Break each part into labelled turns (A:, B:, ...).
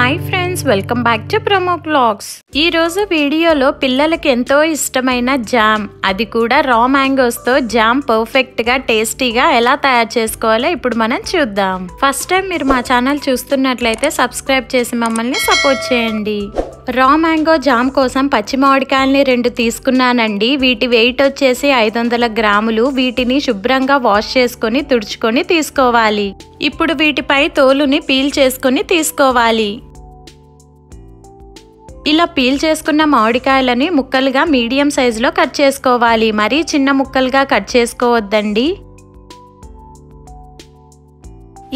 A: Hi friends, welcome back to promo vlogs. ఈ రోజు వీడియోలో పిల్లలకి ఎంతో ఇష్టమైన జామ్, అది కూడా రా మ్యాంగోస్ తో జామ్ పర్ఫెక్ట్ గా టేస్టీగా ఎలా తయారు చేసుకోవాలో ఇప్పుడు మనం చూద్దాం. ఫస్ట్ టైం మీరు మా ఛానల్ చూస్తున్నట్లయితే సబ్స్క్రైబ్ చేసి మమ్మల్ని సపోర్ట్ చేయండి. రా మ్యాంగో జామ్ కోసం పచ్చి మామిడికాయల్ని 2 తీసుకున్నానండి. వీటి వెయిట్ వచ్చేసి 500 గ్రాములు. వీటిని శుభ్రంగా వాష్ చేసుకొని తుడుచుకొని తీసుకోవాలి. ఇప్పుడు వీటిపై తోలుని పీల్ చేసుకొని తీసుకోవాలి. ఇలా పీల్ చేసుకున్న మామిడికాయలని ముక్కలుగా మీడియం సైజులో కట్ చేసుకోవాలి. మరీ చిన్న ముక్కలుగా కట్ చేసుకోవద్దండి.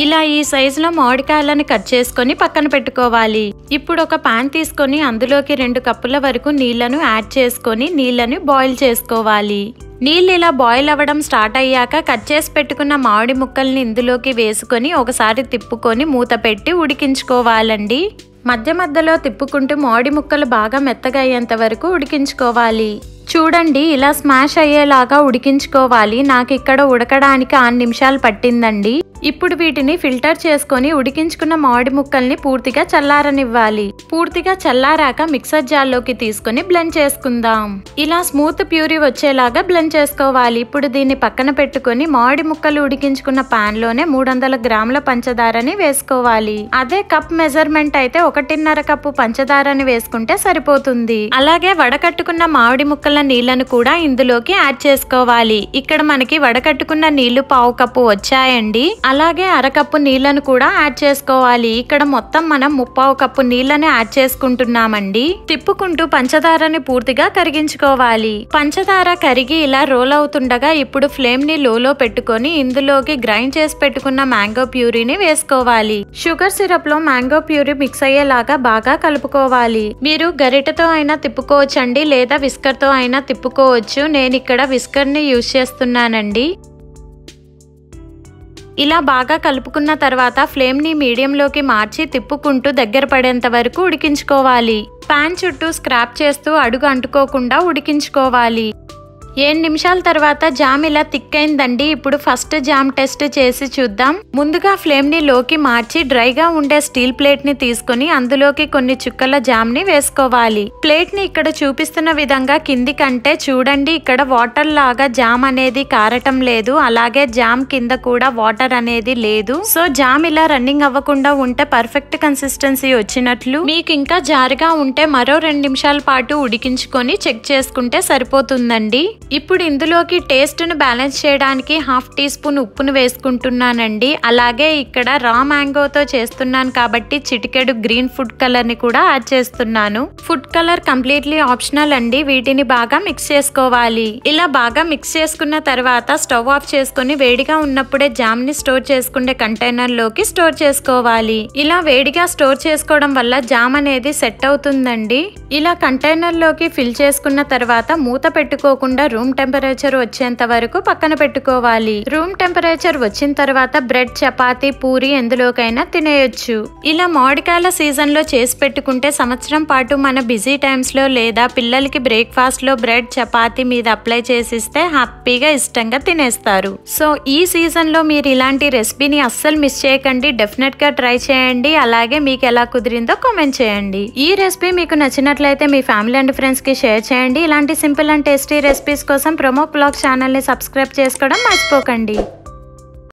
A: ఇలా ఈ సైజులో మామిడికాయలను కట్ చేసుకొని పక్కన పెట్టుకోవాలి. ఇప్పుడు ఒక పాన్ తీసుకొని అందులోకి 2 కప్పుల వరకు నీళ్లను యాడ్ చేసుకొని నీళ్లను బాయిల్ చేసుకోవాలి. నీళ్ళు ఇలా బాయిల్ అవ్వడం స్టార్ట్ అయ్యాక కట్ చేసి పెట్టుకున్న మామిడి ముక్కల్ని ఇందులోకి వేసుకొని ఒకసారి తిప్పుకొని మూత పెట్టి ఉడికించుకోవాలండి. మధ్య మధ్యలో తిప్పుకుంటూ మామిడి ముక్కలు బాగా మెత్తగా అయ్యేంత వరకు ఉడికించుకోవాలి. చూడండి, ఇలా స్మాష్ అయ్యేలాగా ఉడికించుకోవాలి. నాకు ఇక్కడ ఉడకడానికి 6 నిమిషాలు పట్టిందండి. ఇప్పుడు వీటిని ఫిల్టర్ చేసుకొని ఉడికించుకున్న మామిడి ముక్కల్ని పూర్తిగా చల్లారనివ్వాలి. పూర్తిగా చల్లారాక మిక్సర్ జార్లోకి తీసుకొని బ్లెండ్ చేసుకుందాం. ఇలా స్మూత్ ప్యూరీ వచ్చేలాగా బ్లెండ్ చేసుకోవాలి. ఇప్పుడు దీన్ని పక్కన పెట్టుకొని మామిడి ముక్కలు ఉడికించుకున్న పాన్ లోనే 300 గ్రాముల పంచదారని వేసుకోవాలి. అదే కప్ మెజర్మెంట్ అయితే 1.5 కప్పు పంచదారని వేసుకుంటే సరిపోతుంది. అలాగే వడకట్టుకున్న మామిడి ముక్కల నీళ్లను కూడా ఇందులోకి యాడ్ చేసుకోవాలి. ఇక్కడ మనకి వడకట్టుకున్న నీళ్లు 1/2 కప్పు వచ్చాయండి. అలాగే 1/2 కప్పు నీళ్లను కూడా యాడ్ చేసుకోవాలి. ఇక్కడ మొత్తం మనం 3/4 కప్పు నీళ్లను యాడ్ చేసుకుంటున్నామండి. తిప్పుకుంటూ పంచదారని పూర్తిగా కరిగించుకోవాలి. పంచదార కరిగి ఇలా రోల్ అవుతుండగా ఇప్పుడు ఫ్లేమ్ ని లోలో పెట్టుకొని ఇందులోకి గ్రైండ్ చేసి పెట్టుకున్న మ్యాంగో ప్యూరీని వేసుకోవాలి. షుగర్ సిరప్ లో మ్యాంగో ప్యూరీ మిక్స్ అయ్యేలాగా బాగా కలుపుకోవాలి. మీరు గరిటెతో అయినా తిప్పుకోవచ్చండి, లేదా విస్కర్ తో అయినా తిప్పుకోవచ్చు. నేను ఇక్కడ విస్కర్ ని యూజ్ చేస్తున్నానండి. ఇలా బాగా కలుపుకున్న తర్వాత ఫ్లేమ్ ని మీడియంలోకి మార్చి తిప్పుకుంటూ దగ్గర పడేంత వరకు ఉడికించుకోవాలి. పాన్ చుట్టూ స్క్రాప్ చేస్తూ అడుగు అంటుకోకుండా ఉడికించుకోవాలి. 7 నిమిషాల తర్వాత జామ్ ఇలా థిక్ అయిందండి. ఇప్పుడు ఫస్ట్ జామ్ టెస్ట్ చేసి చూద్దాం. ముందుగా ఫ్లేమ్ ని లోకి మార్చి డ్రైగా ఉండే స్టీల్ ప్లేట్ ని తీసుకొని అందులోకి కొన్ని చుక్కల జామ్ ని వేసుకోవాలి. ప్లేట్ ని ఇక్కడ చూపిస్తున్న విధంగా కింది కంటే చూడండి, ఇక్కడ వాటర్ లాగా జామ్ అనేది కారటం లేదు. అలాగే జామ్ కింద కూడా వాటర్ అనేది లేదు. సో జామ్ ఇలా రన్నింగ్ అవ్వకుండా ఉంటే పర్ఫెక్ట్ కన్సిస్టెన్సీ వచ్చినట్లు. మీకు ఇంకా జారుగా ఉంటే మరో 2 నిమిషాల పాటు ఉడికించుకొని చెక్ చేసుకుంటే సరిపోతుందండి. ఇప్పుడు ఇందులోకి టేస్ట్ ను బ్యాలెన్స్ చేయడానికి 1/2 టీ స్పూన్ ఉప్పును వేసుకుంటున్నానండి. అలాగే ఇక్కడ రా మ్యాంగోతో చేస్తున్నాను కాబట్టి చిటికెడు గ్రీన్ ఫుడ్ కలర్ ని కూడా యాడ్ చేస్తున్నాను. ఫుడ్ కలర్ కంప్లీట్లీ ఆప్షనల్ అండి. వీటిని బాగా మిక్స్ చేసుకోవాలి. ఇలా బాగా మిక్స్ చేసుకున్న తర్వాత స్టవ్ ఆఫ్ చేసుకుని వేడిగా ఉన్నప్పుడే జామ్ ని స్టోర్ చేసుకునే కంటైనర్ లోకి స్టోర్ చేసుకోవాలి. ఇలా వేడిగా స్టోర్ చేసుకోవడం వల్ల జామ్ అనేది సెట్ అవుతుందండి. ఇలా కంటైనర్ లోకి ఫిల్ చేసుకున్న తర్వాత మూత పెట్టుకోకుండా రూమ్ టెంపరేచర్ వచ్చేంత వరకు పక్కన పెట్టుకోవాలి. రూమ్ టెంపరేచర్ వచ్చిన తర్వాత బ్రెడ్, చపాతీ, పూరి ఎందులోకైనా తినేయొచ్చు. ఇలా మామిడికాయల సీజన్ లో చేసి పెట్టుకుంటే సంవత్సరం పాటు మన బిజీ టైమ్స్ లో లేదా పిల్లలకి బ్రేక్ఫాస్ట్ లో బ్రెడ్, చపాతీ మీద అప్లై చేసిస్తే హ్యాపీగా ఇష్టంగా తినేస్తారు. సో ఈ సీజన్ లో మీరు ఇలాంటి రెసిపీని అస్సలు మిస్ చేయకండి. డెఫినెట్ గా ట్రై చేయండి. అలాగే మీకు ఎలా కుదిరిందో కామెంట్ చేయండి. ఈ రెసిపీ మీకు నచ్చినట్లయితే మీ ఫ్యామిలీ అండ్ ఫ్రెండ్స్ కి షేర్ చేయండి. ఇలాంటి సింపుల్ అండ్ టేస్టీ రెసిపీస్ కోసం ప్రమో వ్లాగ్స్ ఛానల్ ని సబ్స్క్రైబ్ చేసుకోవడం మర్చిపోకండి.